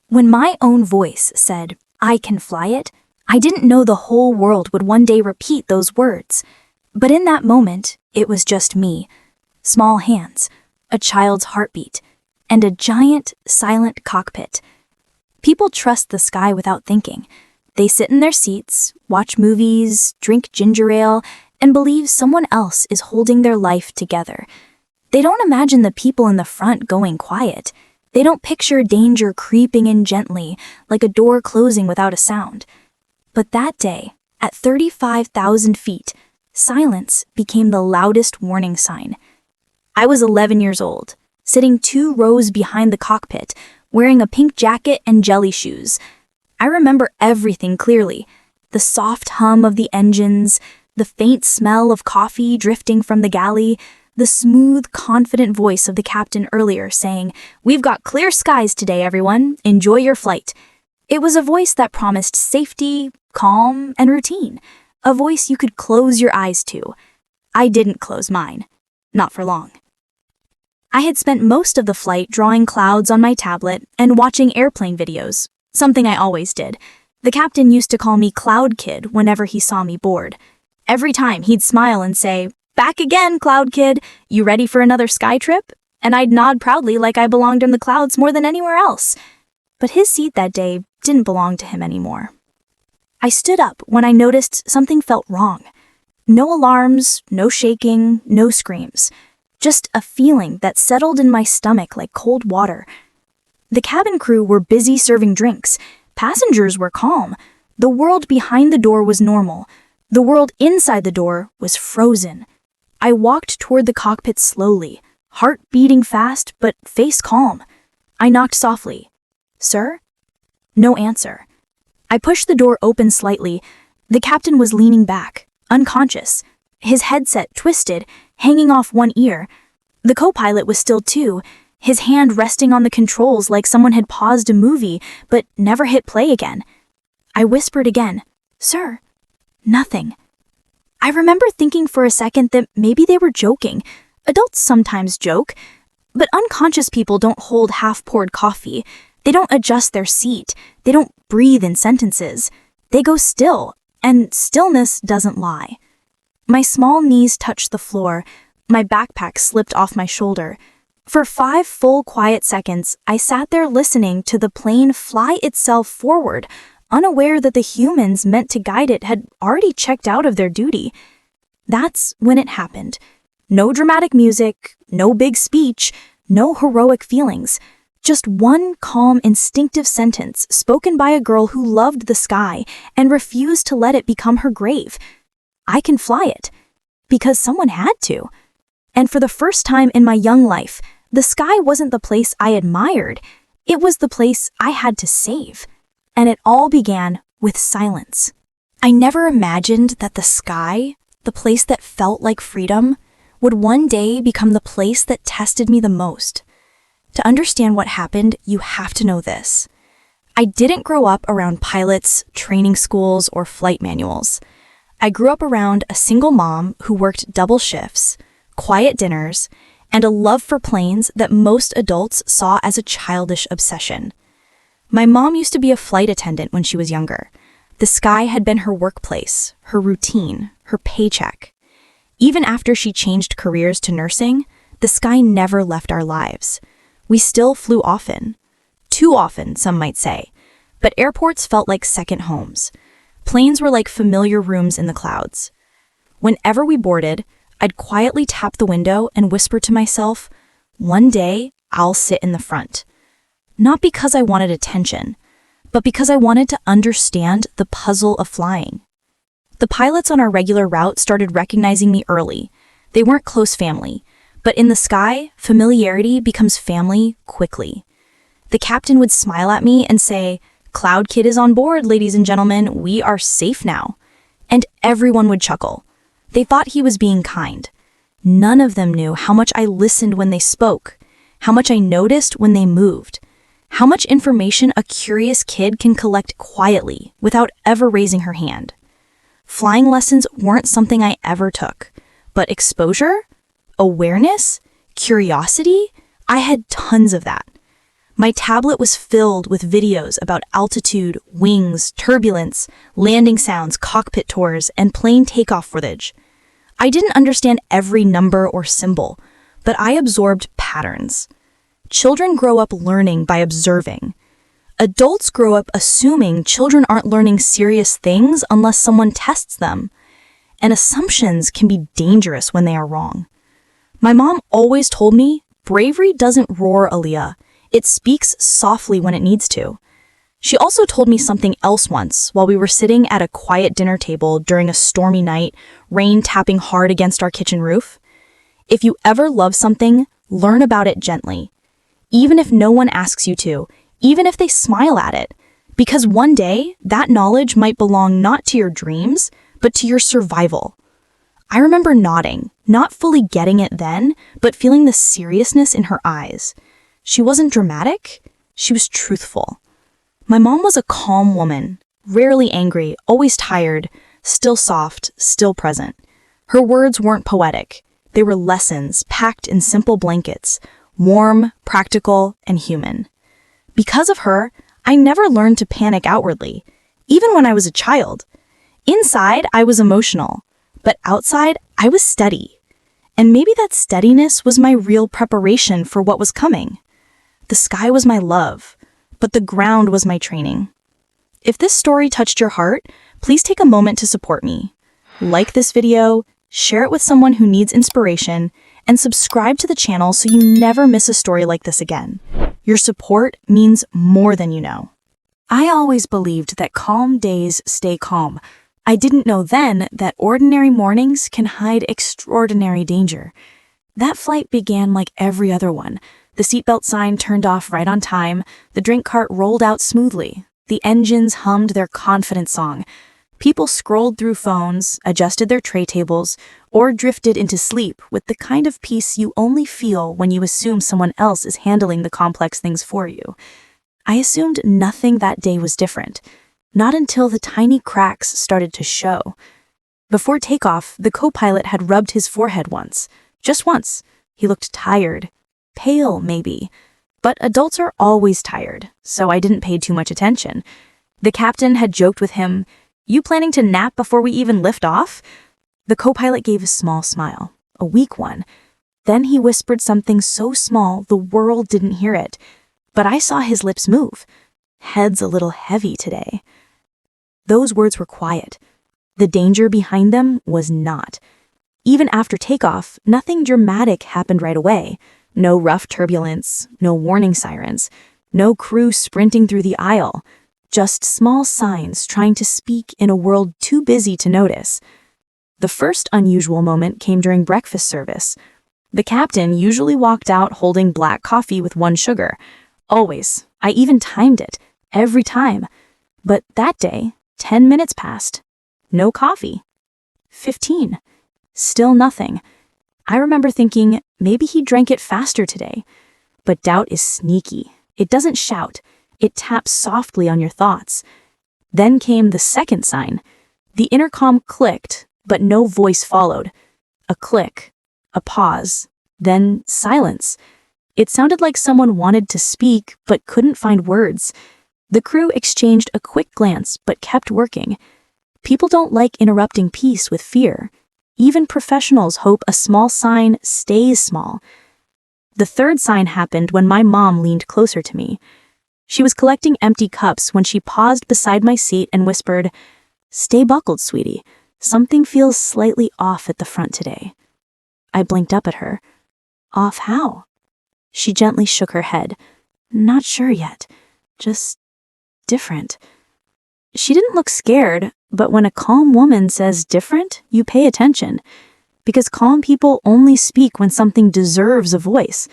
When my own voice said, "I can fly it," I didn't know the whole world would one day repeat those words. But in that moment, it was just me. Small hands, a child's heartbeat, and a giant, silent cockpit. People trust the sky without thinking. They sit in their seats, watch movies, drink ginger ale, and believe someone else is holding their life together. They don't imagine the people in the front going quiet. They don't picture danger creeping in gently, like a door closing without a sound. But that day, at 35,000 feet, silence became the loudest warning sign. I was 11 years old, sitting 2 rows behind the cockpit, wearing a pink jacket and jelly shoes. I remember everything clearly: the soft hum of the engines, the faint smell of coffee drifting from the galley, the smooth, confident voice of the captain earlier saying, "We've got clear skies today, everyone. Enjoy your flight." It was a voice that promised safety, calm, and routine. A voice you could close your eyes to. I didn't close mine. Not for long. I had spent most of the flight drawing clouds on my tablet and watching airplane videos, something I always did. The captain used to call me Cloud Kid whenever he saw me bored. Every time he'd smile and say, "Back again, Cloud Kid. You ready for another sky trip?" And I'd nod proudly like I belonged in the clouds more than anywhere else. But his seat that day didn't belong to him anymore. I stood up when I noticed something felt wrong. No alarms, no shaking, no screams. Just a feeling that settled in my stomach like cold water. The cabin crew were busy serving drinks. Passengers were calm. The world behind the door was normal. The world inside the door was frozen. I walked toward the cockpit slowly, heart beating fast but face calm. I knocked softly. "Sir?" No answer. I pushed the door open slightly. The captain was leaning back, unconscious, his headset twisted, hanging off one ear. The co-pilot was still too, his hand resting on the controls like someone had paused a movie but never hit play again. I whispered again, "Sir?" Nothing. I remember thinking for a second that maybe they were joking. Adults sometimes joke, but unconscious people don't hold half-poured coffee. They don't adjust their seat. They don't breathe in sentences. They go still, and stillness doesn't lie. My small knees touched the floor. My backpack slipped off my shoulder. For 5 full quiet seconds, I sat there listening to the plane fly itself forward, unaware that the humans meant to guide it had already checked out of their duty. That's when it happened. No dramatic music, no big speech, no heroic feelings. Just one calm, instinctive sentence spoken by a girl who loved the sky and refused to let it become her grave. I can fly it. Because someone had to. And for the first time in my young life, the sky wasn't the place I admired. It was the place I had to save. And it all began with silence. I never imagined that the sky, the place that felt like freedom, would one day become the place that tested me the most. To understand what happened, you have to know this. I didn't grow up around pilots, training schools, or flight manuals. I grew up around a single mom who worked double shifts, quiet dinners, and a love for planes that most adults saw as a childish obsession. My mom used to be a flight attendant when she was younger. The sky had been her workplace, her routine, her paycheck. Even after she changed careers to nursing, the sky never left our lives. We still flew often. Too often, some might say. But airports felt like second homes. Planes were like familiar rooms in the clouds. Whenever we boarded, I'd quietly tap the window and whisper to myself, "One day, I'll sit in the front." Not because I wanted attention, but because I wanted to understand the puzzle of flying. The pilots on our regular route started recognizing me early. They weren't close family, but in the sky, familiarity becomes family quickly. The captain would smile at me and say, "Cloud Kid is on board, ladies and gentlemen. We are safe now." And everyone would chuckle. They thought he was being kind. None of them knew how much I listened when they spoke, how much I noticed when they moved, how much information a curious kid can collect quietly without ever raising her hand. Flying lessons weren't something I ever took, but exposure, awareness, curiosity, I had tons of that. My tablet was filled with videos about altitude, wings, turbulence, landing sounds, cockpit tours, and plane takeoff footage. I didn't understand every number or symbol, but I absorbed patterns. Children grow up learning by observing. Adults grow up assuming children aren't learning serious things unless someone tests them. And assumptions can be dangerous when they are wrong. My mom always told me, bravery doesn't roar, Aaliyah. It speaks softly when it needs to. She also told me something else once while we were sitting at a quiet dinner table during a stormy night, rain tapping hard against our kitchen roof. If you ever love something, learn about it gently. Even if no one asks you to, even if they smile at it. Because one day, that knowledge might belong not to your dreams, but to your survival. I remember nodding, not fully getting it then, but feeling the seriousness in her eyes. She wasn't dramatic, she was truthful. My mom was a calm woman, rarely angry, always tired, still soft, still present. Her words weren't poetic. They were lessons packed in simple blankets, warm, practical, and human. Because of her, I never learned to panic outwardly, even when I was a child. Inside, I was emotional, but outside, I was steady. And maybe that steadiness was my real preparation for what was coming. The sky was my love, but the ground was my training. If this story touched your heart, please take a moment to support me. Like this video, share it with someone who needs inspiration, and subscribe to the channel so you never miss a story like this again. Your support means more than you know. I always believed that calm days stay calm. I didn't know then that ordinary mornings can hide extraordinary danger. That flight began like every other one. The seatbelt sign turned off right on time, the drink cart rolled out smoothly, the engines hummed their confident song. People scrolled through phones, adjusted their tray tables, or drifted into sleep with the kind of peace you only feel when you assume someone else is handling the complex things for you. I assumed nothing that day was different, not until the tiny cracks started to show. Before takeoff, the co-pilot had rubbed his forehead once, just once. He looked tired. Pale, maybe. But adults are always tired, so I didn't pay too much attention. The captain had joked with him, "You planning to nap before we even lift off?" The co-pilot gave a small smile, a weak one. Then he whispered something so small the world didn't hear it. But I saw his lips move. "Head's a little heavy today." Those words were quiet. The danger behind them was not. Even after takeoff, nothing dramatic happened right away. No rough turbulence, no warning sirens, no crew sprinting through the aisle. Just small signs trying to speak in a world too busy to notice. The first unusual moment came during breakfast service. The captain usually walked out holding black coffee with 1 sugar. Always. I even timed it. Every time. But that day, 10 minutes passed. No coffee. 15. Still nothing. I remember thinking, maybe he drank it faster today. But doubt is sneaky. It doesn't shout. It taps softly on your thoughts. Then came the second sign. The intercom clicked, but no voice followed. A click, a pause, then silence. It sounded like someone wanted to speak, but couldn't find words. The crew exchanged a quick glance, but kept working. People don't like interrupting peace with fear. Even professionals hope a small sign stays small. The third sign happened when my mom leaned closer to me. She was collecting empty cups when she paused beside my seat and whispered, "Stay buckled, sweetie. Something feels slightly off at the front today." I blinked up at her. "Off how?" She gently shook her head. "Not sure yet. Just different." She didn't look scared, but when a calm woman says different, you pay attention. Because calm people only speak when something deserves a voice.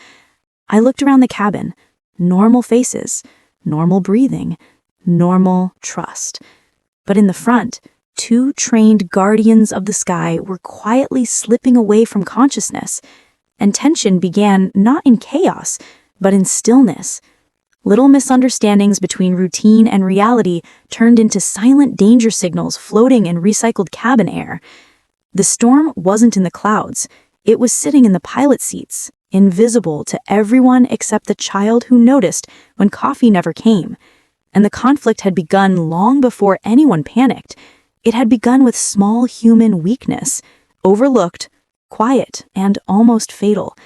I looked around the cabin. Normal faces, normal breathing, normal trust. But in the front, 2 trained guardians of the sky were quietly slipping away from consciousness. And tension began not in chaos, but in stillness. Little misunderstandings between routine and reality turned into silent danger signals floating in recycled cabin air. The storm wasn't in the clouds. It was sitting in the pilot seats, invisible to everyone except the child who noticed when coffee never came. And the conflict had begun long before anyone panicked. It had begun with small human weakness, overlooked, quiet, and almost fatal.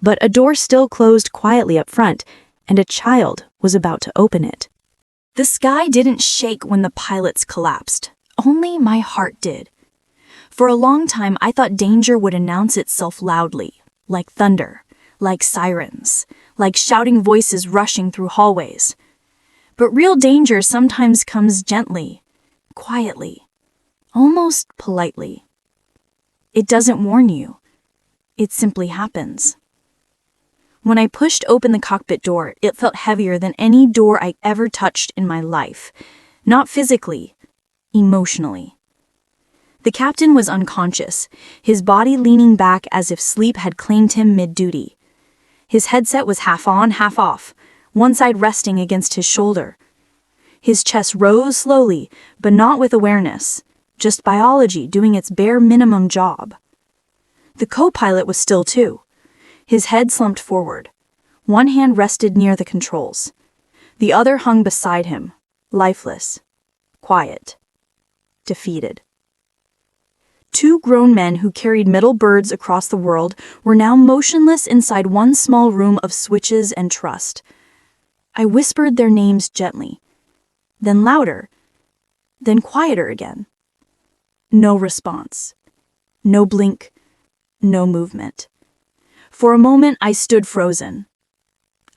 But a door still closed quietly up front, and a child was about to open it. The sky didn't shake when the pilots collapsed. Only my heart did. For a long time, I thought danger would announce itself loudly, like thunder, like sirens, like shouting voices rushing through hallways. But real danger sometimes comes gently, quietly, almost politely. It doesn't warn you. It simply happens. When I pushed open the cockpit door, it felt heavier than any door I ever touched in my life. Not physically, emotionally. The captain was unconscious, his body leaning back as if sleep had claimed him mid-duty. His headset was half on, half off, one side resting against his shoulder. His chest rose slowly, but not with awareness, just biology doing its bare minimum job. The co-pilot was still too. His head slumped forward. One hand rested near the controls. The other hung beside him, lifeless, quiet, defeated. Two grown men who carried metal birds across the world were now motionless inside one small room of switches and trust. I whispered their names gently, then louder, then quieter again. No response. No blink. No movement. For a moment, I stood frozen.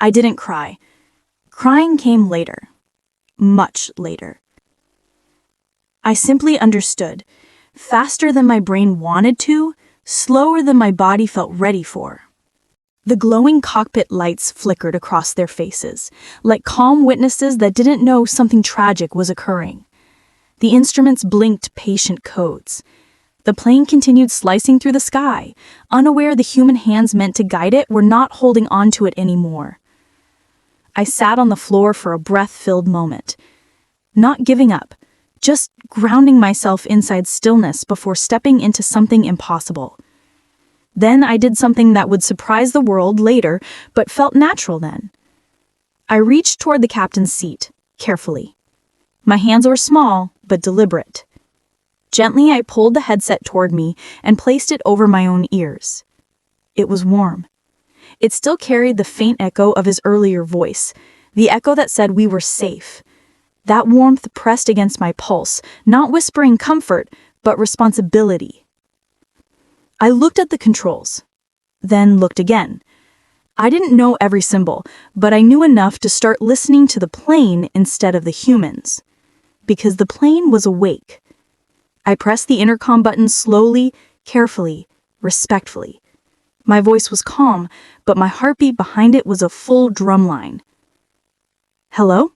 I didn't cry. Crying came later. Much later. I simply understood. Faster than my brain wanted to, slower than my body felt ready for. The glowing cockpit lights flickered across their faces, like calm witnesses that didn't know something tragic was occurring. The instruments blinked patient codes. The plane continued slicing through the sky, unaware the human hands meant to guide it were not holding on to it anymore. I sat on the floor for a breath-filled moment. Not giving up, just grounding myself inside stillness before stepping into something impossible. Then I did something that would surprise the world later, but felt natural then. I reached toward the captain's seat, carefully. My hands were small, but deliberate. Gently, I pulled the headset toward me and placed it over my own ears. It was warm. It still carried the faint echo of his earlier voice, the echo that said we were safe. That warmth pressed against my pulse, not whispering comfort, but responsibility. I looked at the controls, then looked again. I didn't know every symbol, but I knew enough to start listening to the plane instead of the humans. Because the plane was awake. I pressed the intercom button slowly, carefully, respectfully. My voice was calm, but my heartbeat behind it was a full drumline. "Hello?"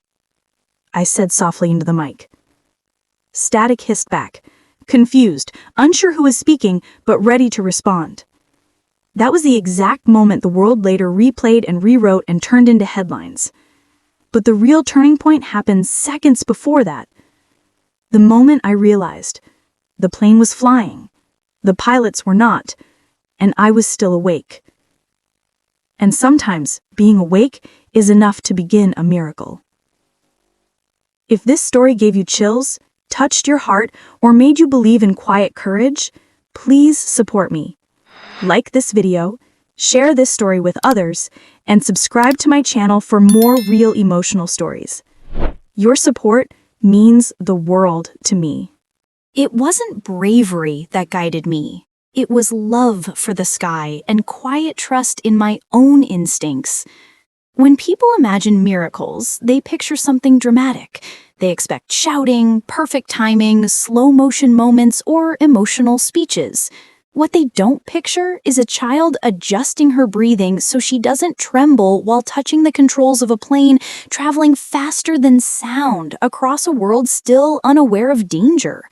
I said softly into the mic. Static hissed back, confused, unsure who was speaking, but ready to respond. That was the exact moment the world later replayed and rewrote and turned into headlines. But the real turning point happened seconds before that. The moment I realized the plane was flying, the pilots were not, and I was still awake. And sometimes being awake is enough to begin a miracle. If this story gave you chills, touched your heart, or made you believe in quiet courage, please support me. Like this video, share this story with others, and subscribe to my channel for more real emotional stories. Your support means the world to me. It wasn't bravery that guided me. It was love for the sky and quiet trust in my own instincts. When people imagine miracles, they picture something dramatic. They expect shouting, perfect timing, slow-motion moments, or emotional speeches. What they don't picture is a child adjusting her breathing so she doesn't tremble while touching the controls of a plane traveling faster than sound across a world still unaware of danger.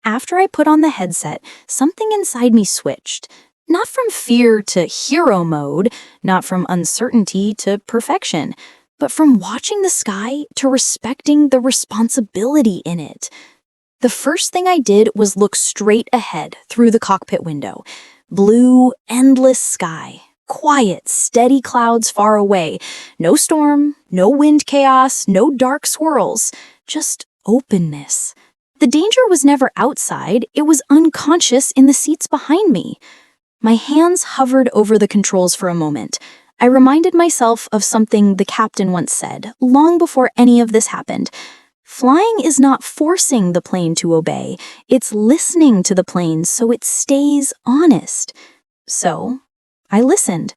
After I put on the headset, something inside me switched. Not from fear to hero mode, not from uncertainty to perfection, but from watching the sky to respecting the responsibility in it. The first thing I did was look straight ahead through the cockpit window. Blue, endless sky, quiet, steady clouds far away. No storm, no wind chaos, no dark swirls, just openness. The danger was never outside, it was unconscious in the seats behind me. My hands hovered over the controls for a moment. I reminded myself of something the captain once said, long before any of this happened. Flying is not forcing the plane to obey, it's listening to the plane so it stays honest. So, I listened.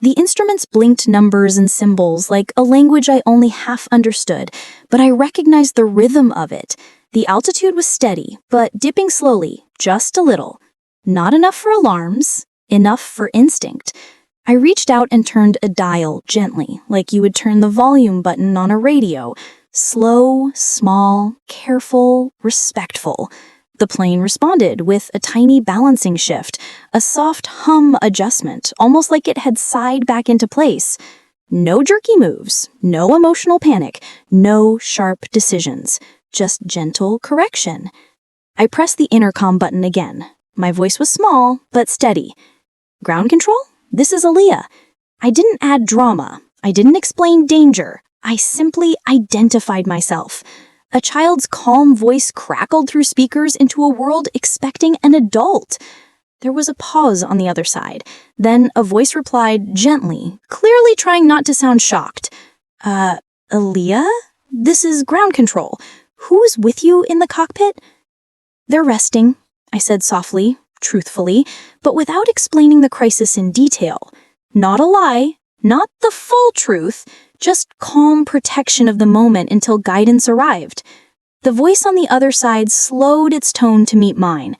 The instruments blinked numbers and symbols like a language I only half understood, but I recognized the rhythm of it. The altitude was steady, but dipping slowly, just a little. Not enough for alarms, enough for instinct. I reached out and turned a dial gently, like you would turn the volume button on a radio. Slow, small, careful, respectful. The plane responded with a tiny balancing shift, a soft hum adjustment, almost like it had sighed back into place. No jerky moves, no emotional panic, no sharp decisions, just gentle correction. I pressed the intercom button again. My voice was small, but steady. Ground control? This is Aaliyah. I didn't add drama. I didn't explain danger. I simply identified myself. A child's calm voice crackled through speakers into a world expecting an adult. There was a pause on the other side. Then a voice replied gently, clearly trying not to sound shocked. Aaliyah? This is ground control. Who is with you in the cockpit? They're resting, I said softly, truthfully, but without explaining the crisis in detail. Not a lie, not the full truth, just calm protection of the moment until guidance arrived. The voice on the other side slowed its tone to meet mine.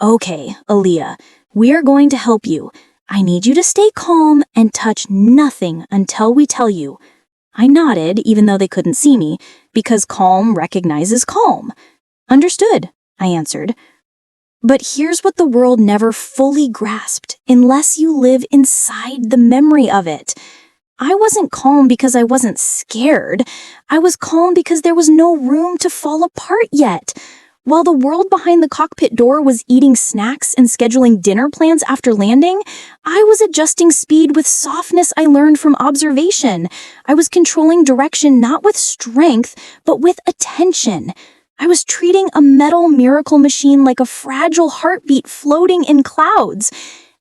Okay, Aaliyah, we are going to help you. I need you to stay calm and touch nothing until we tell you. I nodded, even though they couldn't see me, because calm recognizes calm. Understood, I answered. But here's what the world never fully grasped, unless you live inside the memory of it. I wasn't calm because I wasn't scared. I was calm because there was no room to fall apart yet. While the world behind the cockpit door was eating snacks and scheduling dinner plans after landing, I was adjusting speed with softness I learned from observation. I was controlling direction not with strength, but with attention. I was treating a metal miracle machine like a fragile heartbeat floating in clouds.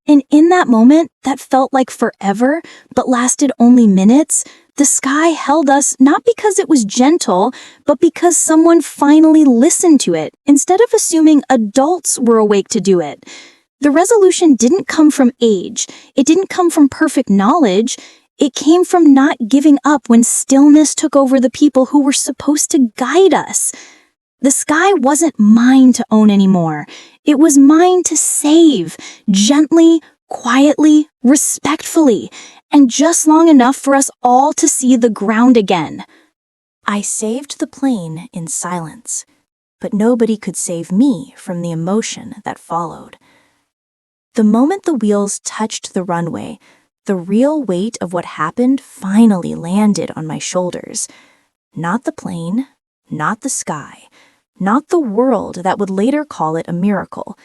And in that moment, that felt like forever, but lasted only minutes, the sky held us not because it was gentle, but because someone finally listened to it, instead of assuming adults were awake to do it. The resolution didn't come from age. It didn't come from perfect knowledge. It came from not giving up when stillness took over the people who were supposed to guide us. The sky wasn't mine to own anymore. It was mine to save, gently, quietly, respectfully, and just long enough for us all to see the ground again. I saved the plane in silence, but nobody could save me from the emotion that followed. The moment the wheels touched the runway, the real weight of what happened finally landed on my shoulders. Not the plane, not the sky, not the world that would later call it a miracle.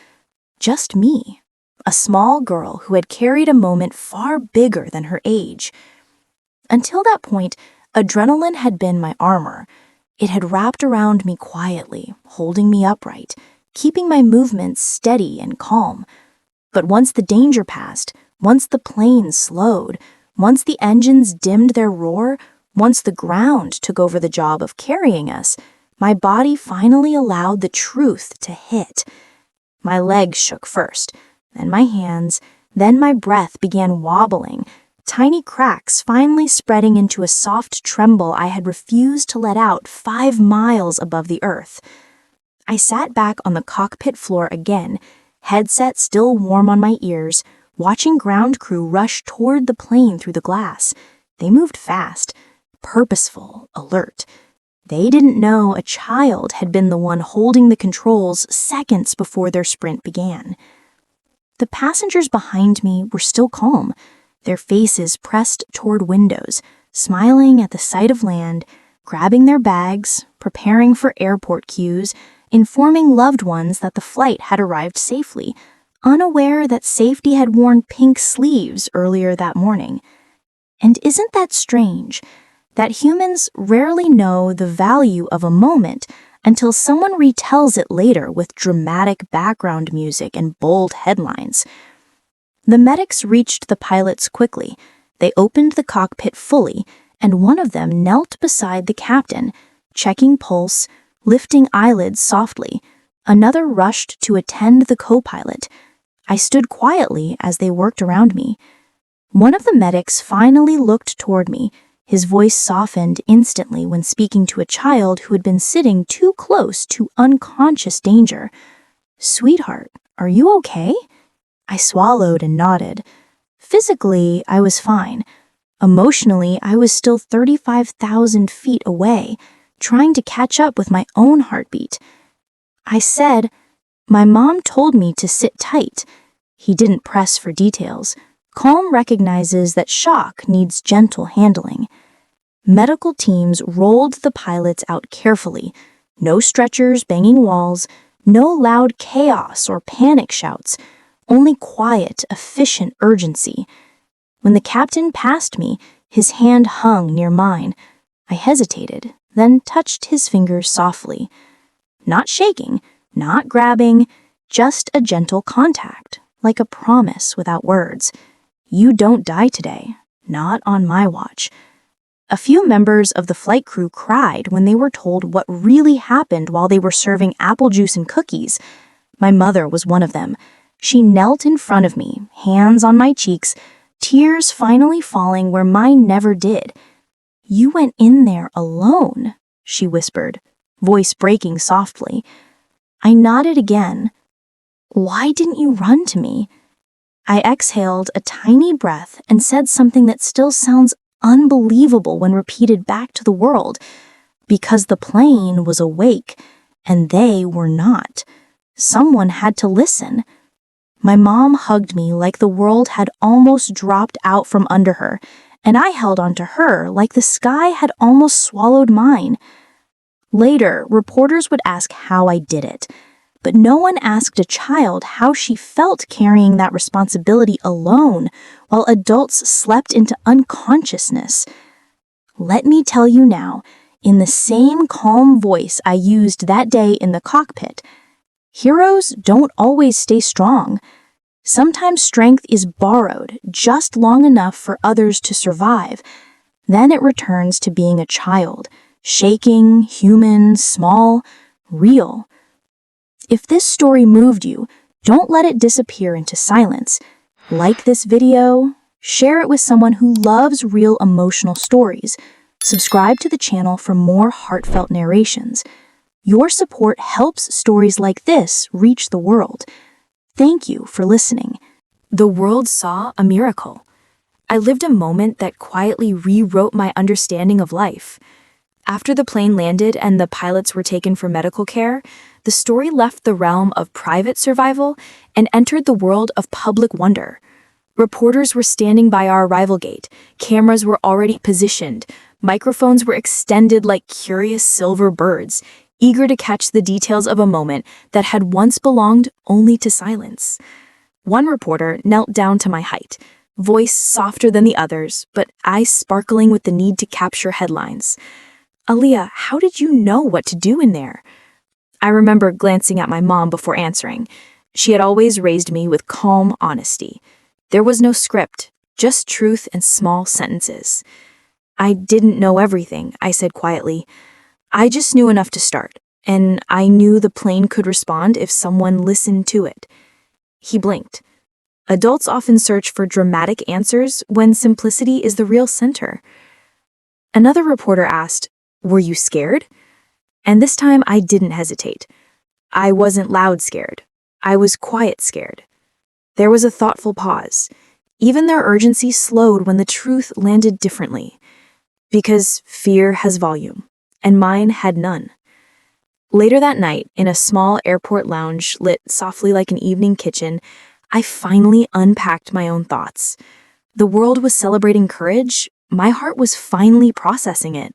Just me, a small girl who had carried a moment far bigger than her age. Until that point, adrenaline had been my armor. It had wrapped around me quietly, holding me upright, keeping my movements steady and calm. But once the danger passed, once the plane slowed, once the engines dimmed their roar, once the ground took over the job of carrying us, my body finally allowed the truth to hit. My legs shook first, then my hands, then my breath began wobbling, tiny cracks finally spreading into a soft tremble I had refused to let out 5 miles above the earth. I sat back on the cockpit floor again, headset still warm on my ears, watching ground crew rush toward the plane through the glass. They moved fast, purposeful, alert. They didn't know a child had been the one holding the controls seconds before their sprint began. The passengers behind me were still calm, their faces pressed toward windows, smiling at the sight of land, grabbing their bags, preparing for airport queues, informing loved ones that the flight had arrived safely. unaware that safety had worn pink sleeves earlier that morning. And isn't that strange? That humans rarely know the value of a moment until someone retells it later with dramatic background music and bold headlines. The medics reached the pilots quickly. They opened the cockpit fully, and one of them knelt beside the captain, checking pulse, lifting eyelids softly. Another rushed to attend the co-pilot. I stood quietly as they worked around me. One of the medics finally looked toward me. His voice softened instantly when speaking to a child who had been sitting too close to unconscious danger. "Sweetheart, are you okay?" I swallowed and nodded. Physically, I was fine. Emotionally, I was still 35,000 feet away, trying to catch up with my own heartbeat. I said, "My mom told me to sit tight." He didn't press for details. Calm recognizes that shock needs gentle handling. Medical teams rolled the pilots out carefully. No stretchers banging walls, no loud chaos or panic shouts, only quiet, efficient urgency. When the captain passed me, his hand hung near mine. I hesitated, then touched his fingers softly. Not shaking, not grabbing, just a gentle contact, like a promise without words. "You don't die today, not on my watch." A few members of the flight crew cried when they were told what really happened while they were serving apple juice and cookies. My mother was one of them. She knelt in front of me, hands on my cheeks, tears finally falling where mine never did. "You went in there alone," she whispered, voice breaking softly. I nodded again. "Why didn't you run to me?" I exhaled a tiny breath and said something that still sounds unbelievable when repeated back to the world. Because the plane was awake, and they were not. Someone had to listen. My mom hugged me like the world had almost dropped out from under her, and I held onto her like the sky had almost swallowed mine. Later, reporters would ask how I did it, but no one asked a child how she felt carrying that responsibility alone while adults slept into unconsciousness. Let me tell you now, in the same calm voice I used that day in the cockpit, heroes don't always stay strong. Sometimes strength is borrowed just long enough for others to survive. Then it returns to being a child, shaking, human, small, real. If this story moved you, don't let it disappear into silence. Like this video, share it with someone who loves real emotional stories. Subscribe to the channel for more heartfelt narrations. Your support helps stories like this reach the world. Thank you for listening. The world saw a miracle. I lived a moment that quietly rewrote my understanding of life. After the plane landed and the pilots were taken for medical care, the story left the realm of private survival and entered the world of public wonder. Reporters were standing by our arrival gate. Cameras were already positioned. Microphones were extended like curious silver birds, eager to catch the details of a moment that had once belonged only to silence. One reporter knelt down to my height, voice softer than the others, but eyes sparkling with the need to capture headlines. "Aaliyah, how did you know what to do in there?" I remember glancing at my mom before answering. She had always raised me with calm honesty. There was no script, just truth and small sentences. "I didn't know everything," I said quietly. "I just knew enough to start, and I knew the plane could respond if someone listened to it." He blinked. Adults often search for dramatic answers when simplicity is the real center. Another reporter asked, "Were you scared?" And this time I didn't hesitate. I wasn't loud scared. I was quiet scared. There was a thoughtful pause. Even their urgency slowed when the truth landed differently. Because fear has volume, and mine had none. Later that night, in a small airport lounge lit softly like an evening kitchen, I finally unpacked my own thoughts. The world was celebrating courage. My heart was finally processing it.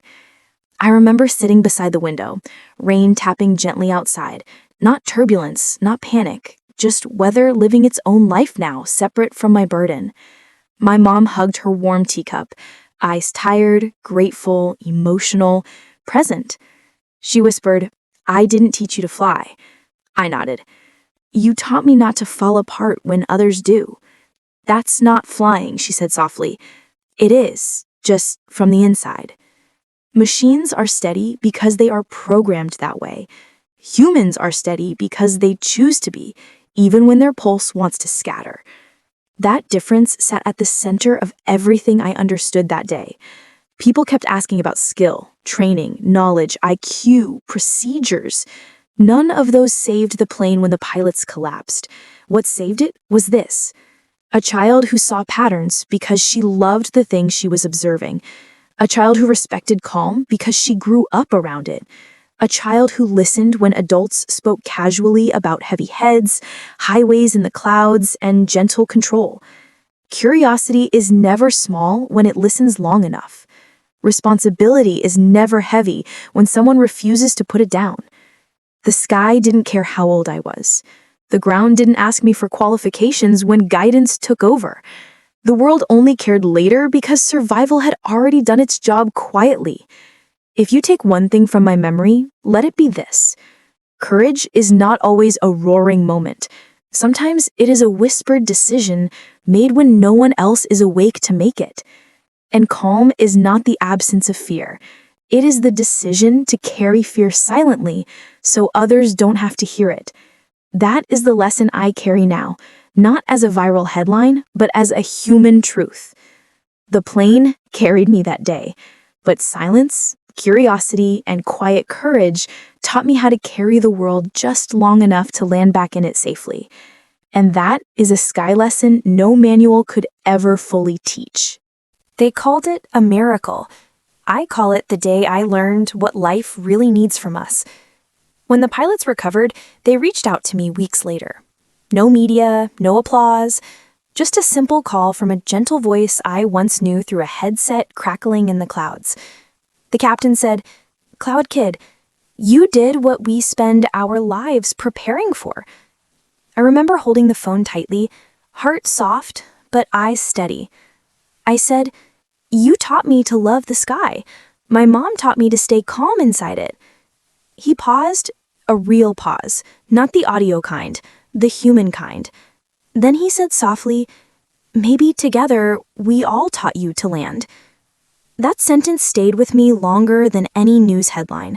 I remember sitting beside the window, rain tapping gently outside. Not turbulence, not panic, just weather living its own life now, separate from my burden. My mom hugged her warm teacup, eyes tired, grateful, emotional, present. She whispered, "I didn't teach you to fly." I nodded. "You taught me not to fall apart when others do." "That's not flying," she said softly. "It is, just from the inside." Machines are steady because they are programmed that way. Humans are steady because they choose to be, even when their pulse wants to scatter. That difference sat at the center of everything I understood that day. People kept asking about skill, training, knowledge, IQ, procedures. None of those saved the plane when the pilots collapsed. What saved it was this: a child who saw patterns because she loved the thing she was observing. A child who respected calm because she grew up around it. A child who listened when adults spoke casually about heavy heads, highways in the clouds, and gentle control. Curiosity is never small when it listens long enough. Responsibility is never heavy when someone refuses to put it down. The sky didn't care how old I was. The ground didn't ask me for qualifications when guidance took over. The world only cared later because survival had already done its job quietly. If you take one thing from my memory, let it be this: courage is not always a roaring moment. Sometimes it is a whispered decision made when no one else is awake to make it. And calm is not the absence of fear. It is the decision to carry fear silently so others don't have to hear it. That is the lesson I carry now, not as a viral headline, but as a human truth. The plane carried me that day, but silence, curiosity, and quiet courage taught me how to carry the world just long enough to land back in it safely. And that is a sky lesson no manual could ever fully teach. They called it a miracle. I call it the day I learned what life really needs from us. When the pilots recovered, they reached out to me weeks later. No media, no applause, just a simple call from a gentle voice I once knew through a headset crackling in the clouds. The captain said, "Cloud Kid, you did what we spend our lives preparing for." I remember holding the phone tightly, heart soft, but eyes steady. I said, "You taught me to love the sky. My mom taught me to stay calm inside it." He paused, a real pause, not the audio kind, the human kind. Then he said softly, "Maybe together we all taught you to land." That sentence stayed with me longer than any news headline,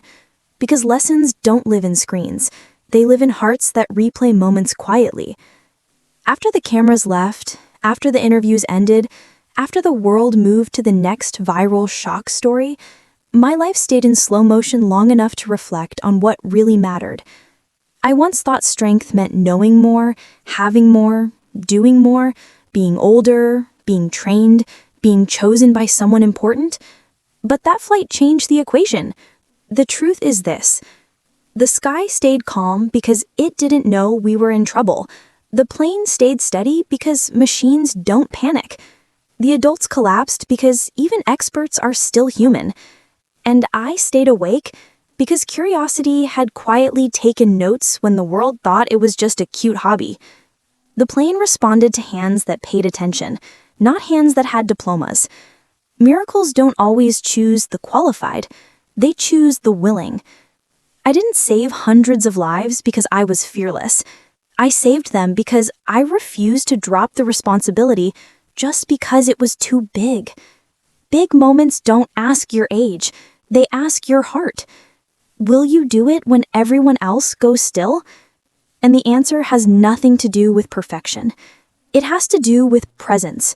because lessons don't live in screens. They live in hearts that replay moments quietly. After the cameras left, after the interviews ended, after the world moved to the next viral shock story, my life stayed in slow motion long enough to reflect on what really mattered. I once thought strength meant knowing more, having more, doing more, being older, being trained, being chosen by someone important. But that flight changed the equation. The truth is this: the sky stayed calm because it didn't know we were in trouble. The plane stayed steady because machines don't panic. The adults collapsed because even experts are still human. And I stayed awake because curiosity had quietly taken notes when the world thought it was just a cute hobby. The plane responded to hands that paid attention, not hands that had diplomas. Miracles don't always choose the qualified. They choose the willing. I didn't save hundreds of lives because I was fearless. I saved them because I refused to drop the responsibility just because it was too big. Big moments don't ask your age. They ask your heart. Will you do it when everyone else goes still? And the answer has nothing to do with perfection. It has to do with presence.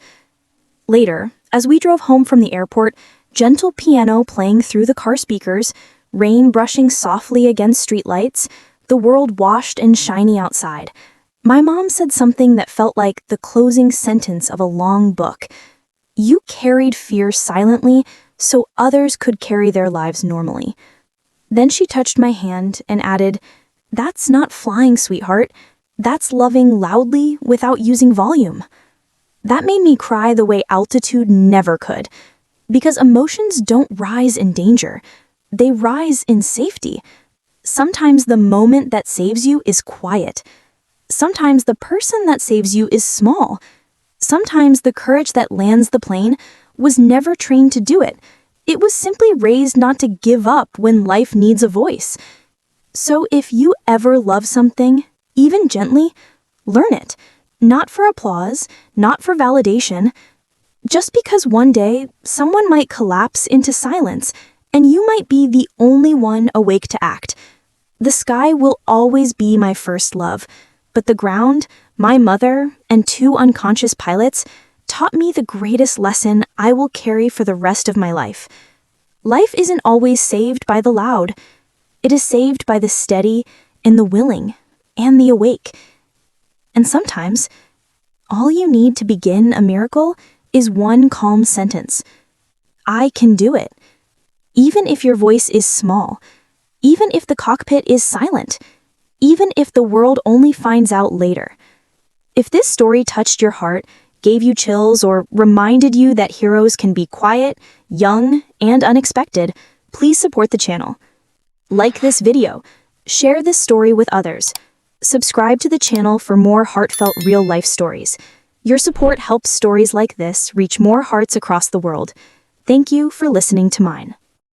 Later, as we drove home from the airport, gentle piano playing through the car speakers, rain brushing softly against streetlights, the world washed and shiny outside. My mom said something that felt like the closing sentence of a long book. You carried fear silently so others could carry their lives normally. Then she touched my hand and added, "That's not flying, sweetheart. That's loving loudly without using volume." That made me cry the way altitude never could, because emotions don't rise in danger. They rise in safety. Sometimes the moment that saves you is quiet. Sometimes the person that saves you is small. Sometimes the courage that lands the plane was never trained to do it. It was simply raised not to give up when life needs a voice. So if you ever love something, even gently, learn it. Not for applause, not for validation. Just because one day someone might collapse into silence and you might be the only one awake to act. The sky will always be my first love, but the ground, my mother, and 2 unconscious pilots taught me the greatest lesson I will carry for the rest of my life. Life isn't always saved by the loud. It is saved by the steady and the willing and the awake. And sometimes, all you need to begin a miracle is one calm sentence. I can do it. Even if your voice is small, even if the cockpit is silent, even if the world only finds out later. If this story touched your heart, gave you chills, or reminded you that heroes can be quiet, young, and unexpected, please support the channel. Like this video, share this story with others. Subscribe to the channel for more heartfelt real-life stories. Your support helps stories like this reach more hearts across the world. Thank you for listening to mine.